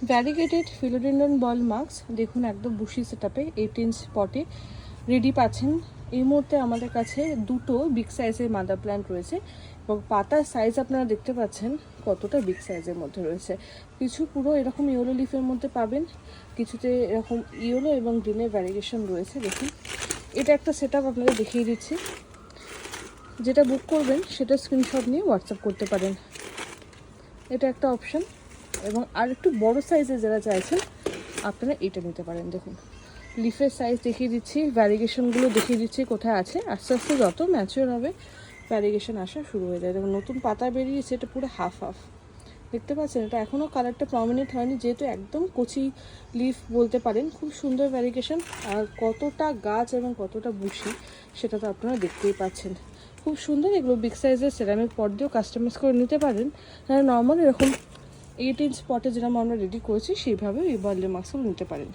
Variegated philodendron বল mask দেখুন একদম bushy সেটআপে 8 inch পটে রেডি পাচ্ছেন। এই মুহূর্তে আমাদের কাছে দুটো বিগ সাইজের মাদার প্ল্যান্ট রয়েছে এবং পাতার সাইজ আপনারা দেখতে পাচ্ছেন কতটা বিগ সাইজের মধ্যে রয়েছে। কিছু পুরো এরকম ইয়েলো লিফের মধ্যে পাবেন, কিছুতে এরকম ইয়েলো এবং গ্রিনের ভ্যারিগেশন রয়েছে। দেখুন এটা একটা সেটআপ আপনাদের দেখিয়ে দিচ্ছি। যেটা বুক করবেন সেটা স্ক্রিনশট নিয়ে হোয়াটসঅ্যাপ করতে পারেন, এটা একটা অপশান। এবং আর একটু বড় সাইজের যারা চাইছেন আপনারা এটা নিতে পারেন। দেখুন লিফের সাইজ দেখিয়ে দিচ্ছি, ভ্যারিগেশনগুলো দেখিয়ে দিচ্ছি কোথায় আছে। আস্তে আস্তে যত ম্যাচিওর হবে ভ্যারিগেশন আসা শুরু হয়ে যায়। দেখুন নতুন পাতা বেরিয়েছে, এটা পুরো হাফ হাফ দেখতে পাচ্ছেন। এটা এখনও কালারটা প্রমিনেন্ট হয়নি, যেহেতু একদম কচি লিফ বলতে পারেন। খুব সুন্দর ভ্যারিগেশন, আর কতটা গাছ এবং কতটা বুশি সেটা তো আপনারা দেখতেই পাচ্ছেন। খুব সুন্দর। এগুলো বিগ সাইজের সেরামিক পট দিয়েও কাস্টমাইজ করে নিতে পারেন। নর্মাল এরকম 8 ইঞ্চ পটে যেরকম আমরা রেডি করেছি সেইভাবে এই বার্লি মাস্কগুলো নিতে পারেন।